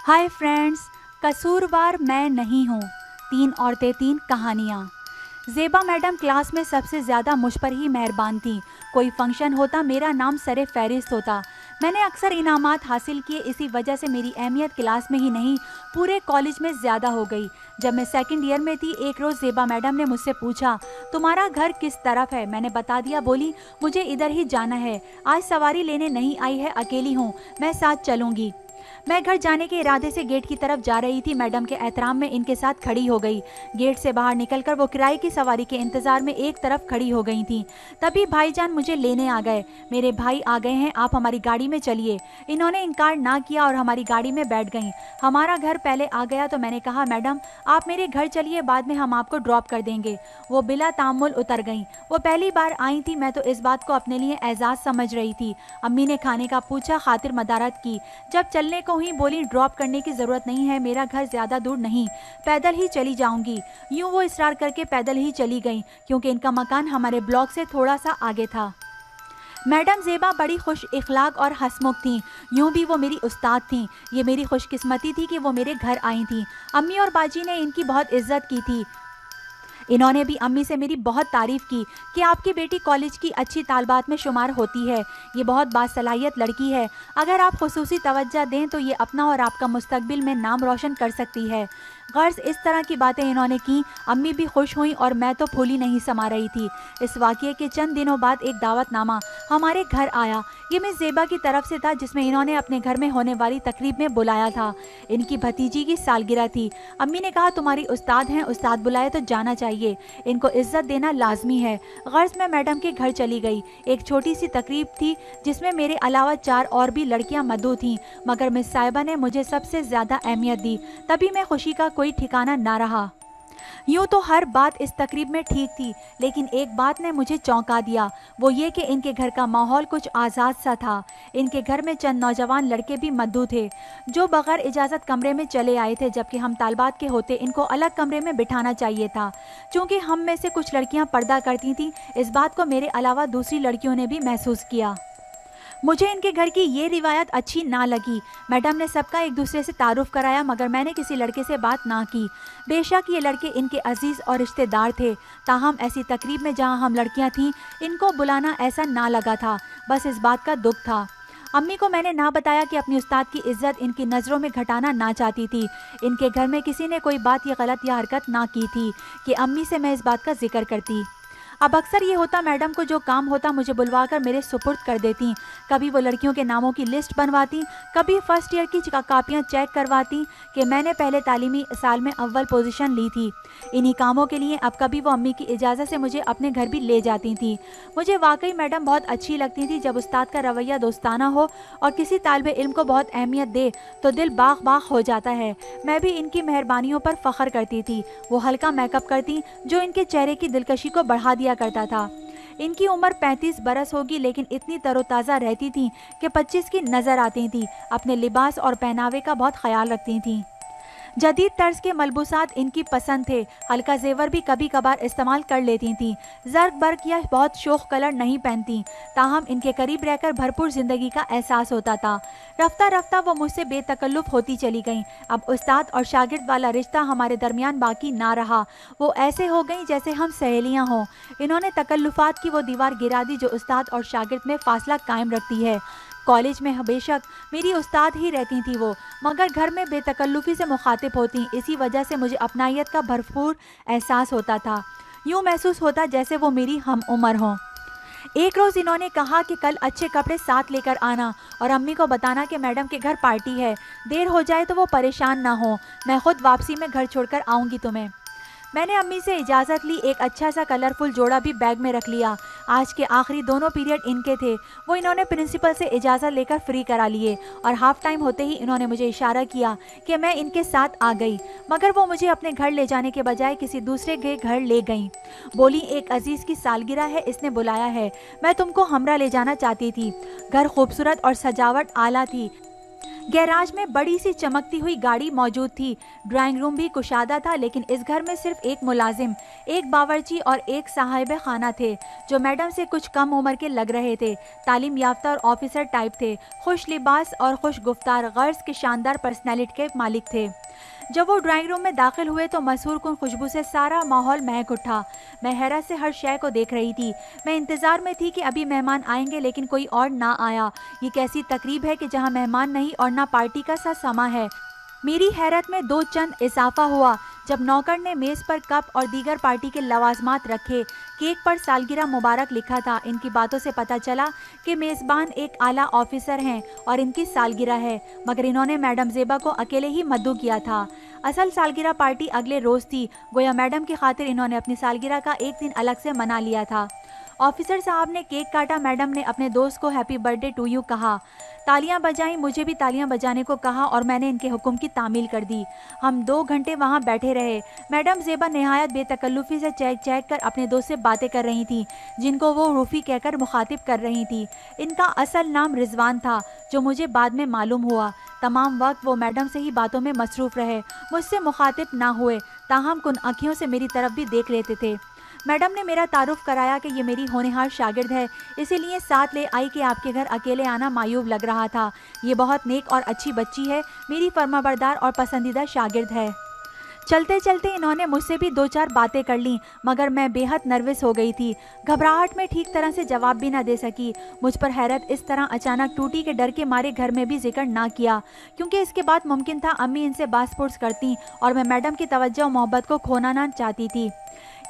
Hi friends, कसूरवार मैं नहीं हूँ। 3 औरतें 3 कहानियाँ। ज़ेबा मैडम क्लास में सबसे ज़्यादा मुझ पर ही मेहरबान थी। कोई फंक्शन होता मेरा नाम सरे फहरिस्त होता। मैंने अक्सर इनामात हासिल किए, इसी वजह से मेरी अहमियत क्लास में ही नहीं पूरे कॉलेज में ज़्यादा हो गई। जब मैं सेकंड ईयर में थी, एक रोज़ ज़ेबा मैडम ने मुझसे पूछा, तुम्हारा घर किस तरफ है? मैंने बता दिया। बोली, मुझे इधर ही जाना है, आज सवारी लेने नहीं आई है, अकेली हूँ, मैं साथ चलूँगी। मैं घर जाने के इरादे से गेट की तरफ जा रही थी। मैडम के एहतराम में इनके साथ खड़ी हो गई। गेट से बाहर निकलकर वो किराए की सवारी के इंतजार में एक तरफ खड़ी हो गई थी। तभी भाईजान मुझे लेने आ गए। मेरे भाई आ गए हैं, आप हमारी गाड़ी में चलिए। इन्होंने इनकार ना किया और हमारी गाड़ी में बैठ गईं। हमारा घर पहले आ गया तो मैंने कहा, मैडम आप मेरे घर चलिए, बाद में हम आपको ड्रॉप कर देंगे। वो बिला तामुल उतर गईं। वो पहली बार आई थी, मैं तो इस बात को अपने लिए एजाज़ समझ रही थी। अम्मी ने खाने का पूछा, खातिर मदारत की। जब चलने को ही बोली, ड्रॉप करने की ज़रूरत नहीं है, मेरा घर ज़्यादा दूर नहीं, पैदल ही चली जाऊंगी। यूँ वो इसरार करके पैदल ही चली गई, क्योंकि इनका मकान हमारे ब्लॉक से थोड़ा सा आगे था। मैडम ज़ेबा बड़ी खुश इखलाक और हंसमुख थीं। यूँ भी वो मेरी उस्ताद थीं। ये मेरी खुशकिस्मती थी कि वो मेरे घर आई थीं। अम्मी और बाजी ने इनकी बहुत इज्जत की थी। इन्होंने भी अम्मी से मेरी बहुत तारीफ़ की कि आपकी बेटी कॉलेज की अच्छी तालबात में शुमार होती है। ये बहुत बासलाहियत लड़की है, अगर आप खुसूसी तवज्जो दें तो ये अपना और आपका मुस्तकबिल में नाम रोशन कर सकती है। गर्ज इस तरह की बातें इन्होंने की। अम्मी भी खुश हुई और मैं तो फूली नहीं समा रही थी। इस वाक़ये के चंद दिनों बाद एक दावतनामा हमारे घर आया। ये मिस ज़ेबा की तरफ से था, जिसमें इन्होंने अपने घर में होने वाली तकरीब में बुलाया था। इनकी भतीजी की सालगिरह थी। अम्मी ने कहा, तुम्हारी उस्ताद हैं, उस्ताद बुलाए तो जाना चाहिए, इनको इज्जत देना लाजमी है। गर्ज मैं मैडम के घर चली गई। एक छोटी सी तकरीब थी जिसमें मेरे अलावा 4 और भी लड़कियां मदऊ थीं, मगर मिस साहिबा ने मुझे सबसे ज़्यादा अहमियत दी। तभी मैं खुशी का कोई ठिकाना ना रहा। यूँ तो हर बात इस तकरीब में ठीक थी, लेकिन एक बात ने मुझे चौंका दिया। वो ये कि इनके घर का माहौल कुछ आज़ाद सा था। इनके घर में चंद नौजवान लड़के भी मद्दू थे, जो बगैर इजाज़त कमरे में चले आए थे, जबकि हम तालबात के होते इनको अलग कमरे में बिठाना चाहिए था। चूँकि हम में से कुछ लड़कियाँ पर्दा करती थीं, इस बात को मेरे अलावा दूसरी लड़कियों ने भी महसूस किया। मुझे इनके घर की ये रिवायत अच्छी ना लगी। मैडम ने सबका एक दूसरे से तारुफ कराया, मगर मैंने किसी लड़के से बात ना की। बेशक ये लड़के इनके अजीज़ और रिश्तेदार थे, ताहम ऐसी तकरीब में जहाँ हम लड़कियाँ थीं, इनको बुलाना ऐसा ना लगा था। बस इस बात का दुख था। अम्मी को मैंने ना बताया कि अपनी उस्ताद की इज्जत इनकी नज़रों में घटाना ना चाहती थी। इनके घर में किसी ने कोई बात या गलत या हरकत ना की थी कि अम्मी से मैं इस बात का जिक्र करती। अब अक्सर ये होता, मैडम को जो काम होता मुझे बुलवाकर मेरे सुपुर्द कर देती। कभी वो लड़कियों के नामों की लिस्ट बनवाती, कभी फर्स्ट ईयर की कापियाँ चेक करवाती कि मैंने पहले तालीमी साल में अव्वल पोजीशन ली थी। इन्हीं कामों के लिए अब कभी वो अम्मी की इजाज़त से मुझे अपने घर भी ले जाती थी। मुझे वाकई मैडम बहुत अच्छी लगती थी। जब उस्ताद का रवैया दोस्ताना हो और किसी तालिबे इल्म को बहुत अहमियत दे तो दिल बाग बाग हो जाता है। मैं भी इनकी मेहरबानियों पर फ़ख्र करती थी। वो हल्का मेकअप करती, जो इनके चेहरे की दिलकशी को बढ़ा दिया करता था। इनकी उम्र 35 बरस होगी, लेकिन इतनी तरोताज़ा रहती थीं कि 25 की नज़र आती थीं। अपने लिबास और पहनावे का बहुत ख्याल रखती थीं। जदीद तर्ज के मलबूसात इनकी पसंद थे। हल्का जेवर भी कभी कभार इस्तेमाल कर लेती थीं। जर्क बर्क या बहुत शोख कलर नहीं पहनती, ताहम इनके करीब रहकर भरपूर ज़िंदगी का एहसास होता था। रफ्ता रफ्ता वो मुझसे बेतकल्लुफ़ होती चली गईं। अब उस्ताद और शागिर्द वाला रिश्ता हमारे दरमियान बाकी ना रहा। वो ऐसे हो गई जैसे हम सहेलियाँ हों। इन्होंने तकल्लुफ़ात की वो दीवार गिरा दी जो उस्ताद और शागिर्द में फ़ासला कायम रखती है। कॉलेज में बेशक मेरी उस्ताद ही रहती थी वो, मगर घर में बेतकल्लुफ़ी से मुखातिब होती। इसी वजह से मुझे अपनायत का भरपूर एहसास होता था। यूँ महसूस होता जैसे वो मेरी हम उम्र हों। एक रोज़ इन्होंने कहा कि कल अच्छे कपड़े साथ लेकर आना और अम्मी को बताना कि मैडम के घर पार्टी है, देर हो जाए तो वो परेशान ना हो, मैं खुद वापसी में घर छोड़कर आऊँगी तुम्हें। मैंने अम्मी से इजाज़त ली। एक अच्छा सा कलरफुल जोड़ा भी बैग में रख लिया। आज के आखिरी दोनों पीरियड इनके थे। वो इन्होंने प्रिंसिपल से इजाज़त लेकर फ्री करा लिए और हाफ़ टाइम होते ही इन्होंने मुझे इशारा किया कि मैं इनके साथ आ गई, मगर वो मुझे अपने घर ले जाने के बजाय किसी दूसरे के घर ले गईं। बोली, एक अजीज़ की सालगिरह है, इसने बुलाया है, मैं तुमको हमरा ले जाना चाहती थी। घर खूबसूरत और सजावट आला थी, गैराज में बड़ी सी चमकती हुई गाड़ी मौजूद थी। ड्राइंग रूम भी कुशादा था, लेकिन इस घर में सिर्फ एक मुलाजिम, एक बावर्ची और एक साहिब खाना थे, जो मैडम से कुछ कम उम्र के लग रहे थे। तालीम याफ्ता और ऑफिसर टाइप थे, खुश लिबास और खुश गुफ्तार, गर्ज के शानदार पर्सनैलिटी के मालिक थे। जब वो ड्राइंग रूम में दाखिल हुए तो मसूर कुन खुशबू से सारा माहौल महक उठा। मैं हैरत से हर शय को देख रही थी। मैं इंतज़ार में थी कि अभी मेहमान आएंगे, लेकिन कोई और ना आया। ये कैसी तकरीब है कि जहाँ मेहमान नहीं और ना पार्टी का सा समा है। मेरी हैरत में दो चंद इजाफा हुआ जब नौकर ने मेज़ पर कप और दीगर पार्टी के लवाजमात रखे। केक पर सालगिरह मुबारक लिखा था। इनकी बातों से पता चला कि मेज़बान एक आला ऑफिसर हैं और इनकी सालगिरह है, मगर इन्होंने मैडम ज़ेबा को अकेले ही मद्दू किया था। असल सालगिरह पार्टी अगले रोज़ थी। गोया मैडम की खातिर इन्होंने अपनी सालगिरह का एक दिन अलग से मना लिया था। ऑफिसर साहब ने केक काटा। मैडम ने अपने दोस्त को हैप्पी बर्थडे टू यू कहा। तालियां बजाईं, मुझे भी तालियां बजाने को कहा और मैंने इनके हुक्म की तामील कर दी। हम 2 घंटे वहां बैठे रहे। मैडम ज़ेबा नहायत बेतकल्लुफ़ी से चहक चहक कर अपने दोस्त से बातें कर रही थी, जिनको वो रूफ़ी कहकर मुखातिब कर रही थी। इनका असल नाम रिजवान था, जो मुझे बाद में मालूम हुआ। तमाम वक्त वो मैडम से ही बातों में मसरूफ़ रहे, मुझसे मुखातिब ना हुए, ताहम कुन आँखियों से मेरी तरफ भी देख लेते थे। मैडम ने मेरा तारुफ कराया कि ये मेरी होनहार शागिर्द है, इसीलिए साथ ले आई कि आपके घर अकेले आना मायूब लग रहा था। ये बहुत नेक और अच्छी बच्ची है, मेरी फर्माबरदार और पसंदीदा शागिर्द है। चलते चलते इन्होंने मुझसे भी 2-4 बातें कर लीं, मगर मैं बेहद नर्वस हो गई थी। घबराहट में ठीक तरह से जवाब भी ना दे सकी। मुझ पर हैरत इस तरह अचानक टूटी के डर के मारे घर में भी जिक्र ना किया, क्योंकि इसके बाद मुमकिन था अम्मी इनसे बास पुर्स करती और मैं मैडम की तवज्जो और मोहब्बत को खोना ना चाहती थी।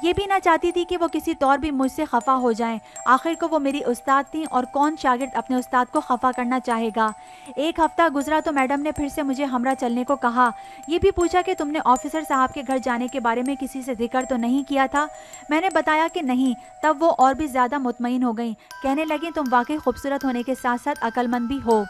ये भी ना चाहती थी कि वो किसी तौर भी मुझसे खफा हो जाएं। आखिर को वो मेरी उस्ताद थी और कौन शागिर्द अपने उस्ताद को खफा करना चाहेगा। 1 हफ्ता गुजरा तो मैडम ने फिर से मुझे हमरा चलने को कहा। ये भी पूछा कि तुमने ऑफिसर साहब के घर जाने के बारे में किसी से जिक्र तो नहीं किया था। मैंने बताया कि नहीं। तब वो और भी ज़्यादा मुतमईन हो गई। कहने लगी तुम वाकई खूबसूरत होने के साथ साथ अक्लमंद भी हो।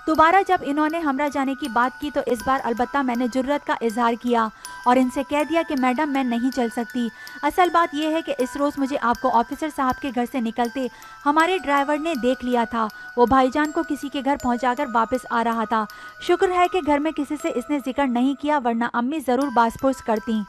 दोबारा जब इन्होंने हमरा जाने की बात की तो इस बार अलबत्ता मैंने जुर्रत का इजहार किया और इनसे कह दिया कि मैडम मैं नहीं चल सकती। असल बात यह है कि इस रोज़ मुझे आपको ऑफिसर साहब के घर से निकलते हमारे ड्राइवर ने देख लिया था। वो भाईजान को किसी के घर पहुंचाकर वापस आ रहा था। शुक्र है कि घर में किसी से इसने जिक्र नहीं किया, वरना अम्मी ज़रूर बासपुर्स करती।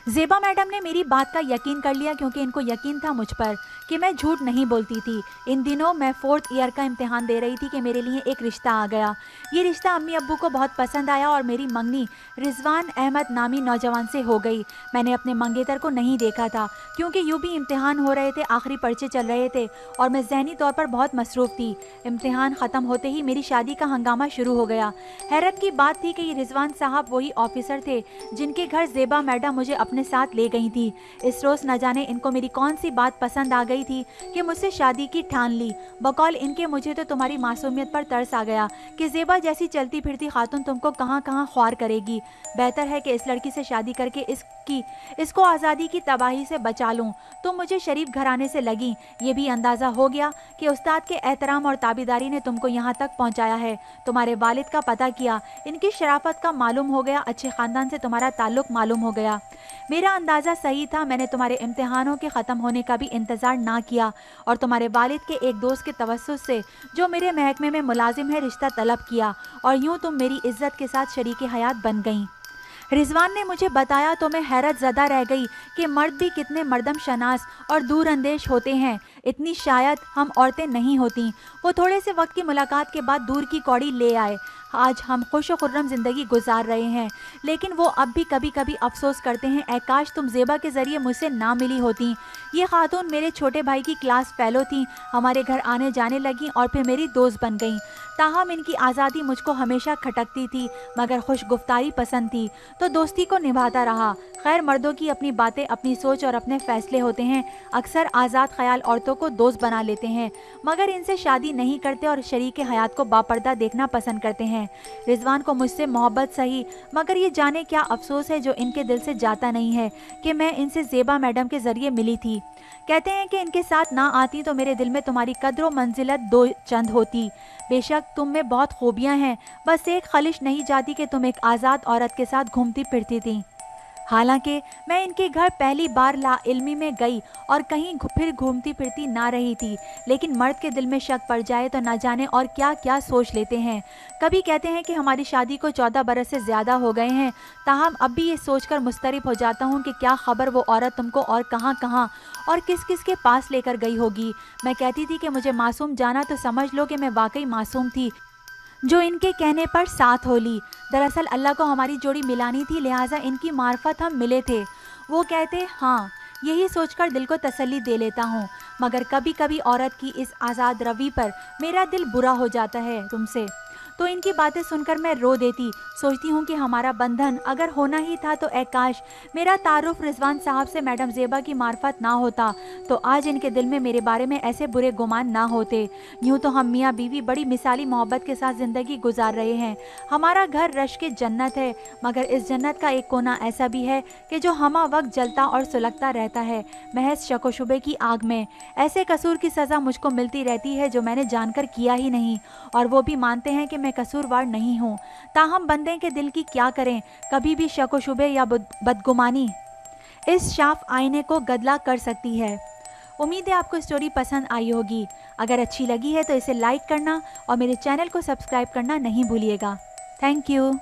ज़ेबा मैडम ने मेरी बात का यकीन कर लिया, क्योंकि इनको यकीन था मुझ पर कि मैं झूठ नहीं बोलती थी। इन दिनों मैं 4th ईयर का इम्तिहान दे रही थी कि मेरे लिए एक रिश्ता आ गया। ये रिश्ता अम्मी अब्बू को बहुत पसंद आया और मेरी मंगनी रिजवान अहमद नामी नौजवान से हो गई। मैंने अपने मंगेतर को नहीं देखा था, क्योंकि यूँ भी इम्तिहान हो रहे थे, आखिरी पर्चे चल रहे थे और मैं जहनी तौर पर बहुत मसरूफ़ थी। इम्तिहान ख़त्म होते ही मेरी शादी का हंगामा शुरू हो गया। हैरत की बात थी कि ये रिजवान साहब वही ऑफिसर थे जिनके घर ज़ेबा मैडम मुझे अपने साथ ले गई थी। इस रोज़ न जाने इनको मेरी कौन सी बात पसंद आ गई थी कि मुझसे शादी की ठान ली। बकौल इनके मुझे तो तुम्हारी मासूमियत पर तरस आ गया कि ज़ेबा जैसी चलती फिरती खातून तुमको कहाँ कहाँ ख्वार करेगी। बेहतर है कि इस लड़की से शादी करके इसको आज़ादी की तबाही से बचा लूँ। तुम मुझे शरीफ घराने से लगी। ये भी अंदाज़ा हो गया कि उस्ताद के एहतराम और ताबेदारी ने तुमको यहाँ तक पहुँचाया है। तुम्हारे वालिद का पता किया, इनकी शराफत का मालूम हो गया, अच्छे ख़ानदान से तुम्हारा ताल्लुक़ मालूम हो गया। मेरा अंदाज़ा सही था। मैंने तुम्हारे इम्तिहानों के ख़त्म होने का भी इंतज़ार ना किया और तुम्हारे वालिद के एक दोस्त के तवस्सुस से, जो मेरे महकमे में मुलाजिम है, रिश्ता तलब किया और यूँ तुम मेरी इज्जत के साथ शरीके हयात बन गईं। रिजवान ने मुझे बताया तो मैं हैरत ज़दा रह गई कि मर्द भी कितने मर्दम शनास और दूर अंदेश होते हैं। इतनी शायद हम औरतें नहीं होती। वो थोड़े से वक्त की मुलाकात के बाद दूर की कौड़ी ले आए। आज हम खुश व खुर्रम ज़िंदगी गुजार रहे हैं, लेकिन वो अब भी कभी कभी अफसोस करते हैं, ऐ काश तुम ज़ेबा के ज़रिए मुझसे ना मिली होती। ये खातून मेरे छोटे भाई की क्लास फेलो थी, हमारे घर आने जाने लगी और फिर मेरी दोस्त बन गई। ताहम इनकी आज़ादी मुझको हमेशा खटकती थी, मगर खुश गुफ्तारी पसंद थी तो दोस्ती को निभाता रहा। खैर, मर्दों की अपनी बातें, अपनी सोच और अपने फ़ैसले होते हैं। अक्सर आज़ाद ख्याल औरतों को दोस्त बना लेते हैं, मगर इनसे शादी नहीं करते और शरीके हयात को बापर्दा देखना पसंद करते हैं। रिजवान को मुझसे मोहब्बत सही, मगर ये जाने क्या अफसोस है जो इनके दिल से जाता नहीं है कि मैं इनसे ज़ेबा मैडम के ज़रिए मिली थी। कहते हैं कि इनके साथ ना आती तो मेरे दिल में तुम्हारी कद्र व मंजिलत 2 चंद होती। बेशक तुम में बहुत खूबियाँ हैं, बस एक खलिश नहीं जाती कि तुम एक आज़ाद औरत के साथ घूमती फिरती थी। हालांकि मैं इनके घर पहली बार लाइल्मी में गई और कहीं फिर घूमती फिरती ना रही थी, लेकिन मर्द के दिल में शक पड़ जाए तो ना जाने और क्या क्या सोच लेते हैं। कभी कहते हैं कि हमारी शादी को 14 बरस से ज़्यादा हो गए हैं, ताहम अब भी ये सोचकर मुस्तरब हो जाता हूँ कि क्या खबर वो औरत तुमको और कहाँ कहाँ और किस किस के पास लेकर गई होगी। मैं कहती थी कि मुझे मासूम जाना तो समझ लो कि मैं वाकई मासूम थी, जो इनके कहने पर साथ हो ली। दरअसल अल्लाह को हमारी जोड़ी मिलानी थी, लिहाजा इनकी मार्फत हम मिले थे। वो कहते हाँ, यही सोचकर दिल को तसल्ली दे लेता हूँ, मगर कभी कभी औरत की इस आज़ाद रवि पर मेरा दिल बुरा हो जाता है तुमसे। तो इनकी बातें सुनकर मैं रो देती, सोचती हूँ कि हमारा बंधन अगर होना ही था तो काश मेरा तारुफ रिजवान साहब से मैडम ज़ेबा की मार्फत ना होता, तो आज इनके दिल में मेरे बारे में ऐसे बुरे गुमान ना होते। यूँ तो हम मियाँ बीवी बड़ी मिसाली मोहब्बत के साथ ज़िंदगी गुजार रहे हैं। हमारा घर रश के जन्नत है, मगर इस जन्नत का एक कोना ऐसा भी है कि जो हमा वक्त जलता और सुलगता रहता है, महज शक व शुबे की आग में। ऐसे कसूर की सज़ा मुझको मिलती रहती है जो मैंने जानकर किया ही नहीं, और वो भी मानते हैं कि मैं कसूरवार नहीं हूँ। ताहम बंदे के दिल की क्या करें, कभी भी शक व शुबे या बदगुमानी इस शाफ आईने को गदला कर सकती है। उम्मीद है आपको स्टोरी पसंद आई होगी। अगर अच्छी लगी है तो इसे लाइक करना और मेरे चैनल को सब्सक्राइब करना नहीं भूलिएगा। Thank you.